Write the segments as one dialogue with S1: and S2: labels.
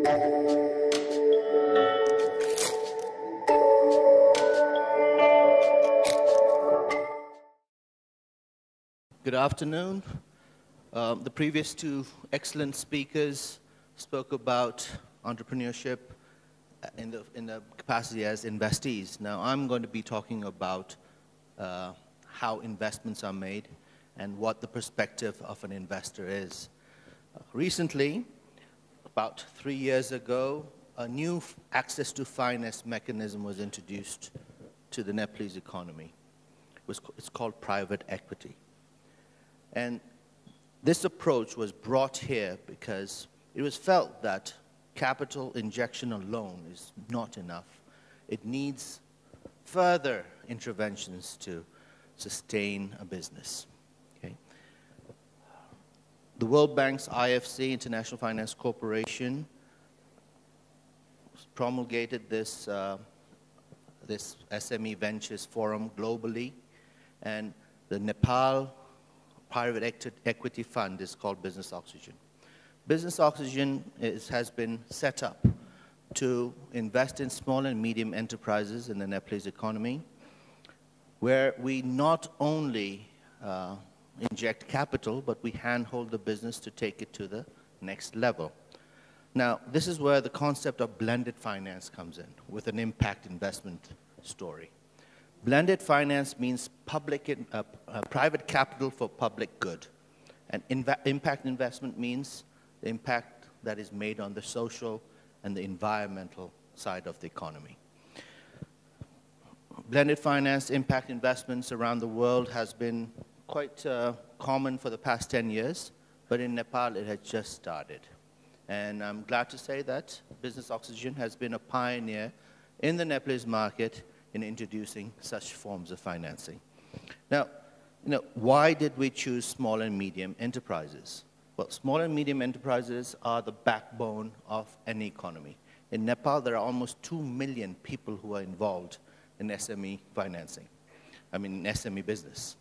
S1: Good afternoon. The previous two excellent speakers spoke about entrepreneurship in the capacity as investees. Now I'm going to be talking about how investments are made and what the perspective of an investor is. Recently, about 3 years ago, a new access to finance mechanism was introduced to the Nepalese economy. It's called private equity. And this approach was brought here because it was felt that capital injection alone is not enough. It needs further interventions to sustain a business. Okay? The World Bank's IFC, International Finance Corporation, promulgated this SME Ventures Forum globally, and the Nepal private equity fund is called Business Oxygen. Business Oxygen has been set up to invest in small and medium enterprises in the Nepalese economy, where we not only inject capital, but we handhold the business to take it to the next level. Now, this is where the concept of blended finance comes in, with an impact investment story. Blended finance means private capital for public good. And impact investment means the impact that is made on the social and the environmental side of the economy. Blended finance impact investments around the world has been quite common for the past 10 years, but in Nepal it has just started. And I'm glad to say that Business Oxygen has been a pioneer in the Nepalese market in introducing such forms of financing. Now, why did we choose small and medium enterprises? Well, small and medium enterprises are the backbone of any economy. In Nepal, there are almost 2 million people who are involved in SME financing, SME business.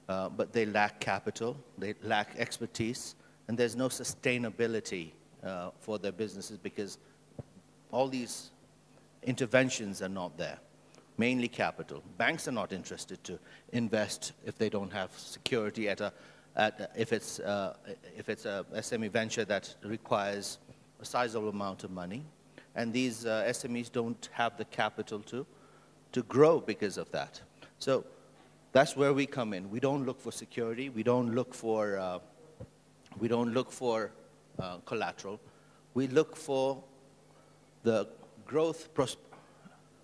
S1: But they lack capital, they lack expertise, and there's no sustainability for their businesses because all these interventions are not there. Mainly capital. Banks are not interested to invest if they don't have security if it's a SME venture that requires a sizable amount of money, and these SMEs don't have the capital to grow because of that. So that's where we come in. We don't look for security. We don't look for collateral. We look for the growth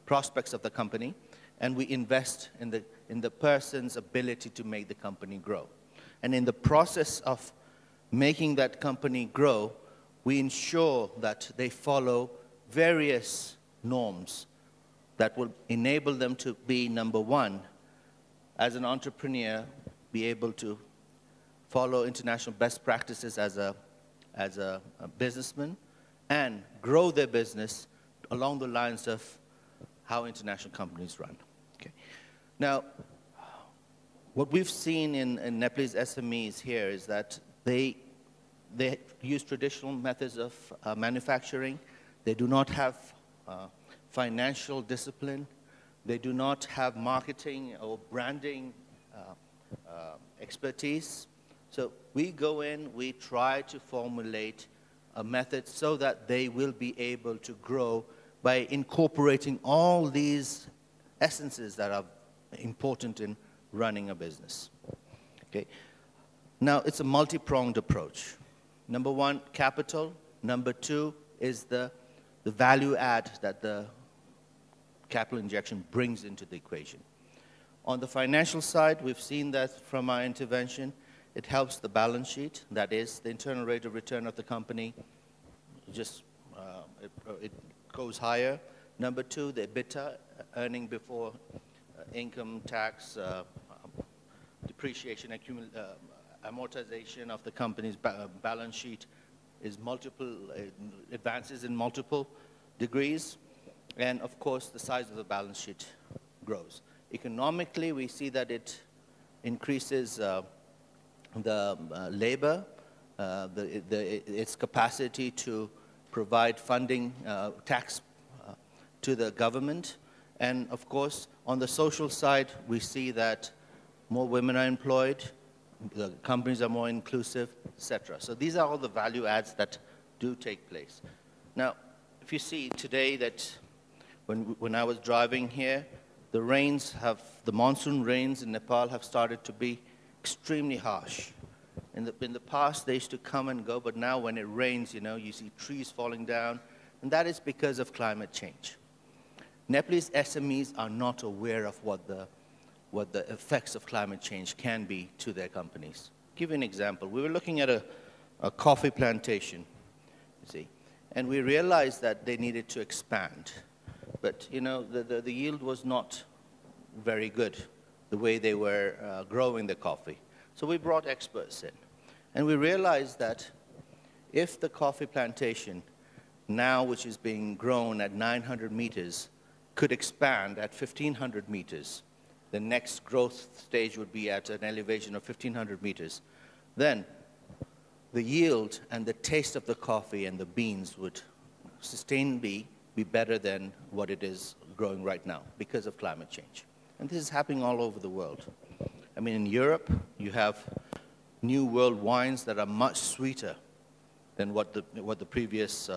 S1: prospects of the company, and we invest in the person's ability to make the company grow. And in the process of making that company grow, we ensure that they follow various norms that will enable them to be, number one, as an entrepreneur, be able to follow international best practices as a businessman and grow their business along the lines of how international companies run. Okay. Now, what we've seen in Nepalese SMEs here is that they use traditional methods of manufacturing. They do not have financial discipline. They do not have marketing or branding expertise. So we go in, we try to formulate a method so that they will be able to grow by incorporating all these essences that are important in running a business. Okay. Now, it's a multi-pronged approach. Number one, capital. Number two is the value add that the capital injection brings into the equation. On the financial side, we've seen that from our intervention, it helps the balance sheet, that is, the internal rate of return of the company it goes higher. Number two, the EBITDA, earning before income tax, depreciation, amortization of the company's balance sheet is advances in multiple degrees. And of course, the size of the balance sheet grows. Economically, we see that it increases the labor, its capacity to provide funding, tax to the government. And of course, on the social side, we see that more women are employed, the companies are more inclusive, etc. So these are all the value adds that do take place. Now, if you see today that when I was driving here, the monsoon rains in Nepal have started to be extremely harsh. In the past, they used to come and go, but now when it rains, you see trees falling down, and that is because of climate change. Nepalese SMEs are not aware of what the effects of climate change can be to their companies. I'll give you an example. We were looking at a coffee plantation, you see, and we realized that they needed to expand. But, the yield was not very good, the way they were growing the coffee. So we brought experts in. And we realized that if the coffee plantation, now which is being grown at 900 meters, could expand at 1,500 meters, the next growth stage would be at an elevation of 1,500 meters, then the yield and the taste of the coffee and the beans would sustainably be better than what it is growing right now because of climate change. And this is happening all over the world. I mean, in Europe, you have new world wines that are much sweeter than what the previous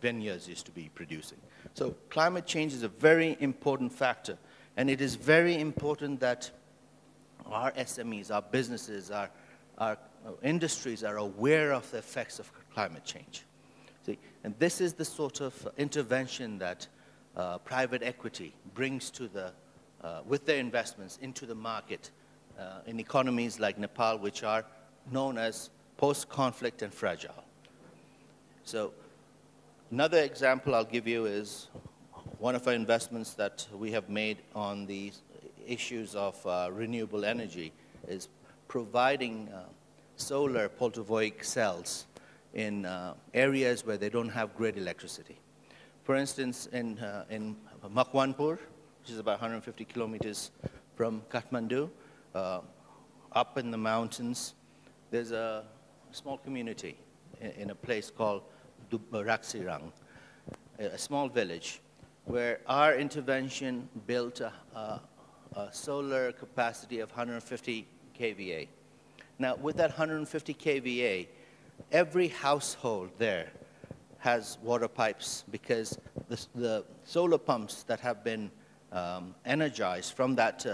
S1: vineyards used to be producing. So climate change is a very important factor. And it is very important that our SMEs, our businesses, our industries are aware of the effects of climate change. See, and this is the sort of intervention that private equity brings to with their investments into the market in economies like Nepal, which are known as post-conflict and fragile. So another example I'll give you is one of our investments that we have made on the issues of renewable energy is providing solar photovoltaic cells in areas where they don't have grid electricity. For instance, in Makwanpur, which is about 150 kilometers from Kathmandu, up in the mountains, there's a small community in a place called Raksirang, a small village, where our intervention built a solar capacity of 150 kVA. Now, with that 150 kVA, every household there has water pipes because the solar pumps that have been energized from that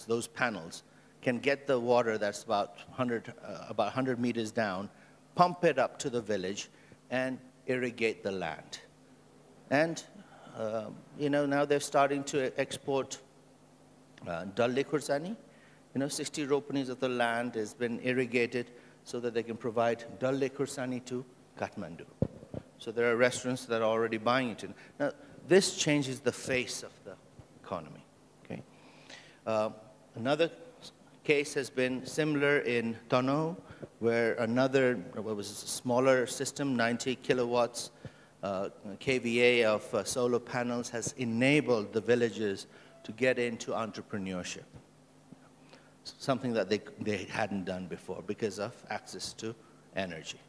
S1: those panels, can get the water that's about 100 meters down, pump it up to the village, and irrigate the land. And now they're starting to export dal likursani. 60 ropanis of the land has been irrigated so that they can provide dal likursani to Kathmandu. So there are restaurants that are already buying it. Now, this changes the face of the economy. Okay? Another case has been similar in Tono, where another, what was a smaller system, 90 kilowatts, kVA of solar panels has enabled the villagers to get into entrepreneurship, something that they hadn't done before because of access to energy.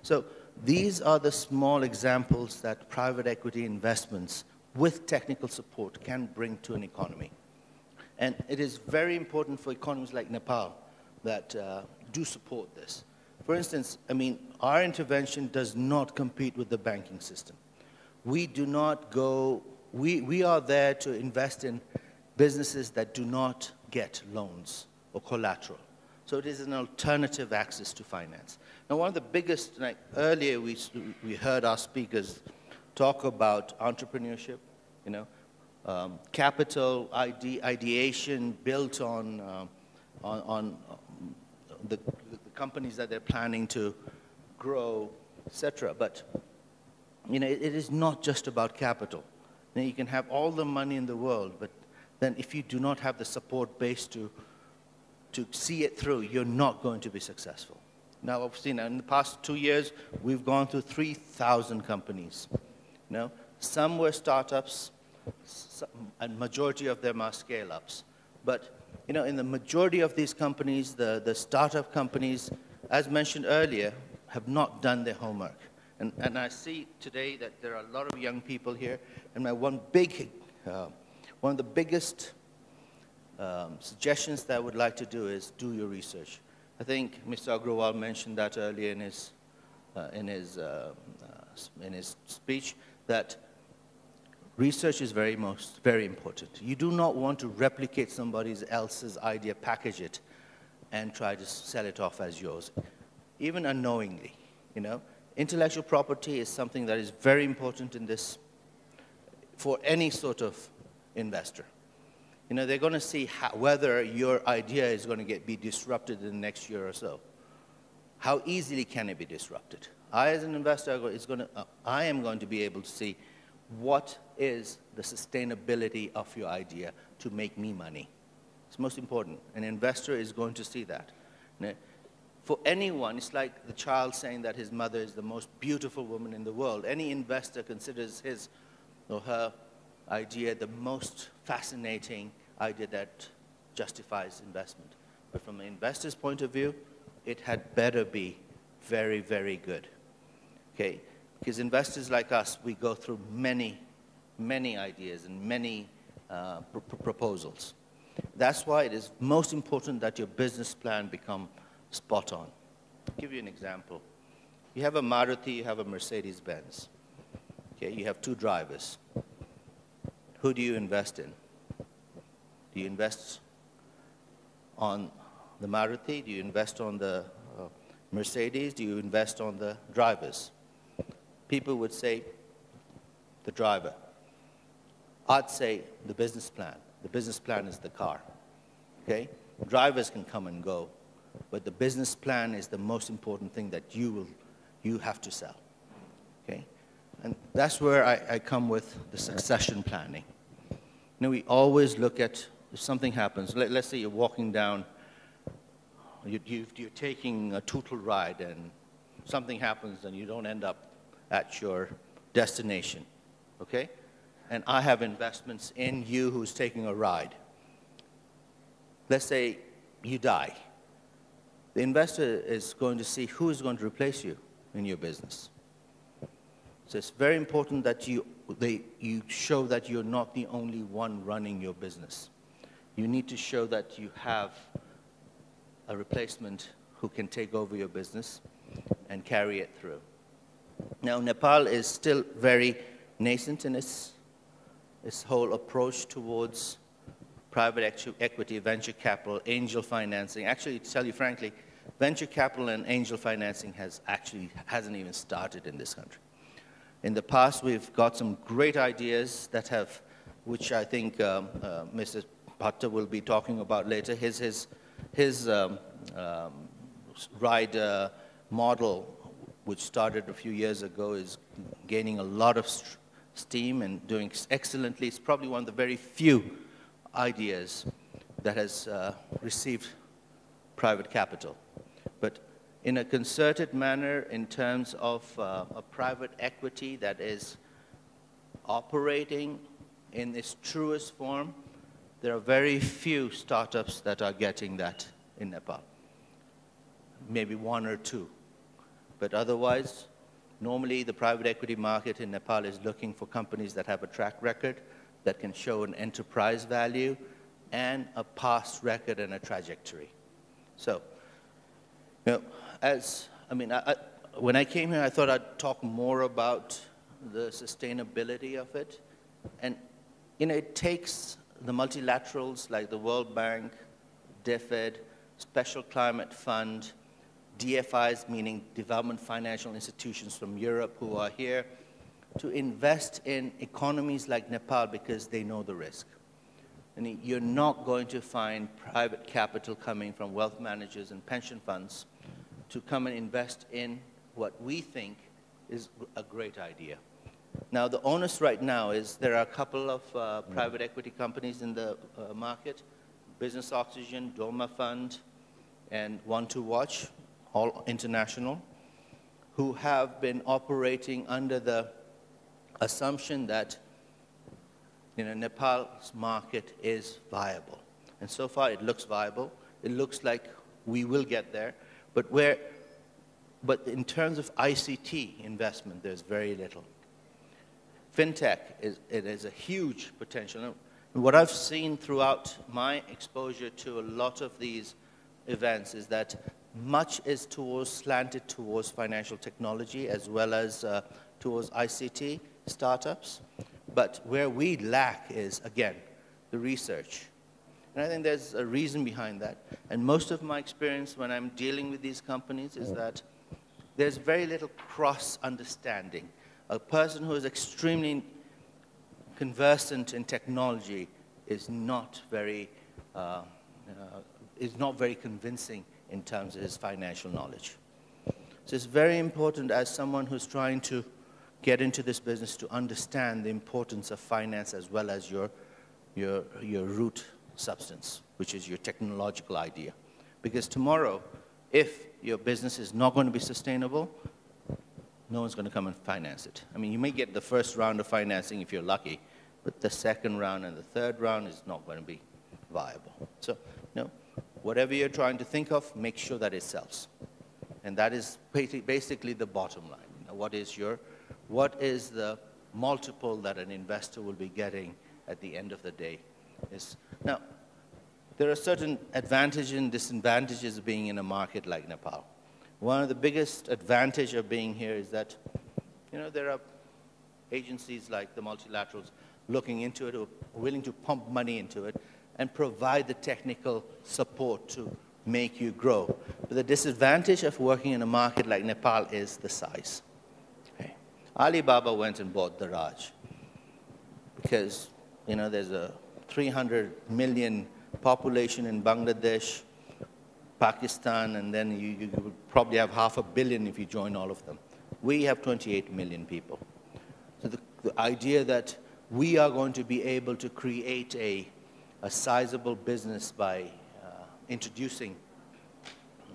S1: So these are the small examples that private equity investments with technical support can bring to an economy. And it is very important for economies like Nepal that do support this. For instance, our intervention does not compete with the banking system. We do not go, we are there to invest in businesses that do not get loans or collateral. So it is an alternative access to finance. Now, one of the biggest, earlier we heard our speakers talk about entrepreneurship, capital ideation built on the companies that they're planning to grow, etc. But it is not just about capital. You can have all the money in the world, but then if you do not have the support base to see it through, you're not going to be successful. Now, obviously, in the past 2 years, we've gone through 3,000 companies. Some were startups, and majority of them are scale-ups. But in the majority of these companies, the startup companies, as mentioned earlier, have not done their homework. And I see today that there are a lot of young people here, and one of the biggest suggestions that I would like to do is do your research. I think Mr. Agrawal mentioned that earlier in his speech, that research is very important. You do not want to replicate somebody else's idea, package it, and try to sell it off as yours, even unknowingly. Intellectual property is something that is very important in this, for any sort of investor. They're going to see whether your idea is going to be disrupted in the next year or so. How easily can it be disrupted? I, as an investor, I am going to be able to see what is the sustainability of your idea to make me money. It's most important. An investor is going to see that. For anyone, it's like the child saying that his mother is the most beautiful woman in the world. Any investor considers his or her idea the most fascinating idea that justifies investment. But from an investor's point of view, it had better be very, very good. Okay? Because investors like us, we go through many, many ideas and many proposals. That's why it is most important that your business plan become spot on. I'll give you an example. You have a Maruti, you have a Mercedes-Benz. Okay? You have two drivers. Who do you invest in? Do you invest on the Maruti? Do you invest on the Mercedes? Do you invest on the drivers? People would say the driver. I'd say the business plan. The business plan is the car. Okay? Drivers can come and go, but the business plan is the most important thing that you have to sell. Okay? And that's where I come with the succession planning. We always look at if something happens. Let's say you're walking down, you're taking a total ride, and something happens and you don't end up at your destination. Okay? And I have investments in you who's taking a ride. Let's say you die. The investor is going to see who is going to replace you in your business. So it's very important that you show that you're not the only one running your business. You need to show that you have a replacement who can take over your business and carry it through. Now, Nepal is still very nascent in its whole approach towards private equity, venture capital, angel financing. Actually, to tell you frankly, venture capital and angel financing hasn't even started in this country. In the past, we've got some great ideas which I think Mr. Bhatta will be talking about later. His ride model, which started a few years ago, is gaining a lot of steam and doing excellently. It's probably one of the very few ideas that has received private capital. But in a concerted manner, in terms of a private equity that is operating in its truest form, there are very few startups that are getting that in Nepal. Maybe one or two. But otherwise, normally the private equity market in Nepal is looking for companies that have a track record, that can show an enterprise value, and a past record and a trajectory. So, when I came here, I thought I'd talk more about the sustainability of it. And, it takes the multilaterals like the World Bank, DFID, Special Climate Fund, DFIs, meaning Development Financial Institutions from Europe who are here, to invest in economies like Nepal because they know the risk. And you're not going to find private capital coming from wealth managers and pension funds to come and invest in what we think is a great idea. Now, the onus right now is there are a couple of private equity companies in the market, Business Oxygen, Doma Fund, and One to Watch, all international, who have been operating under the assumption that Nepal's market is viable. And so far it looks viable. It looks like we will get there. But where But in terms of ICT investment, there's very little. FinTech, it is a huge potential. And what I've seen throughout my exposure to a lot of these events is that much is slanted towards financial technology as well as towards ICT startups. But where we lack is, again, the research. And I think there's a reason behind that. And most of my experience when I'm dealing with these companies is that there's very little cross-understanding. A person who is extremely conversant in technology is not very convincing in terms of his financial knowledge. So it's very important as someone who's trying to get into this business to understand the importance of finance as well as your root substance, which is your technological idea. Because tomorrow, if your business is not going to be sustainable, no one's going to come and finance it. I mean, you may get the first round of financing if you're lucky, but the second round and the third round is not going to be viable. So, whatever you're trying to think of, make sure that it sells. And that is basically the bottom line. What is the multiple that an investor will be getting at the end of the day? Now, there are certain advantages and disadvantages of being in a market like Nepal. One of the biggest advantages of being here is that, there are agencies like the multilaterals looking into it, who are willing to pump money into it and provide the technical support to make you grow. But the disadvantage of working in a market like Nepal is the size. Okay. Alibaba went and bought the Raj because, there's a 300 million population in Bangladesh, Pakistan, and then you would probably have 500 million if you join all of them. We have 28 million people. So the idea that we are going to be able to create a sizable business by introducing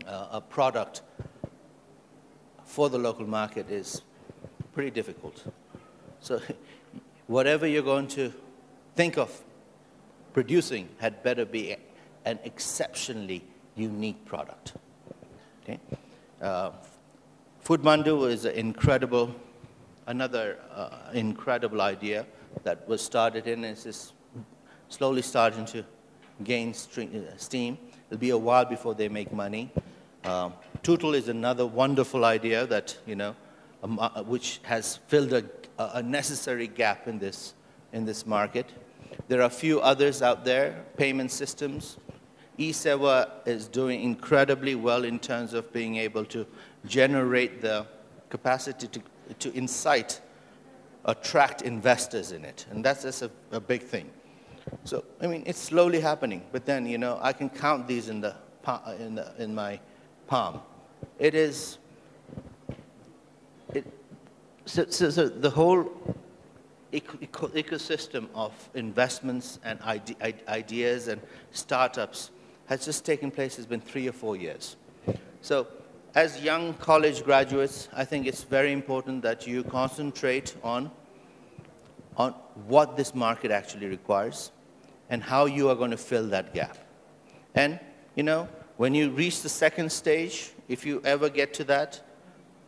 S1: a product for the local market is pretty difficult. So whatever you're going to think of producing had better be an exceptionally unique product. Okay? Kathmandu is another incredible idea that was started in, and it's just slowly starting to gain steam. It'll be a while before they make money. Tutul is another wonderful idea that, which has filled a necessary gap in this market. There are a few others out there, payment systems. eSewa is doing incredibly well in terms of being able to generate the capacity to attract investors in it. And that's just a big thing. So, it's slowly happening. But then, I can count these in my palm. So the whole ecosystem of investments and ideas and startups has just taken place, has been 3 or 4 years. So as young college graduates, I think it's very important that you concentrate on what this market actually requires and how you are going to fill that gap. And, when you reach the second stage, if you ever get to that,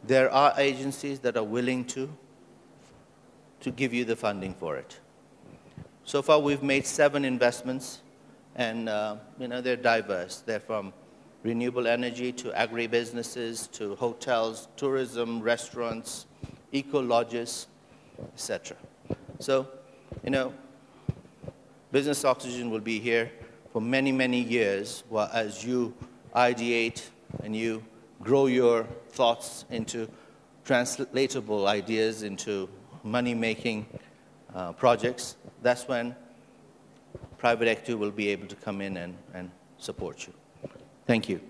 S1: there are agencies that are willing to give you the funding for it. So far, we've made 7 investments, and they're diverse. They're from renewable energy to agribusinesses to hotels, tourism, restaurants, eco-lodges, etc. So, Business Oxygen will be here for many, many years as you ideate and you grow your thoughts into translatable ideas into money-making projects. That's when private equity will be able to come in and support you. Thank you.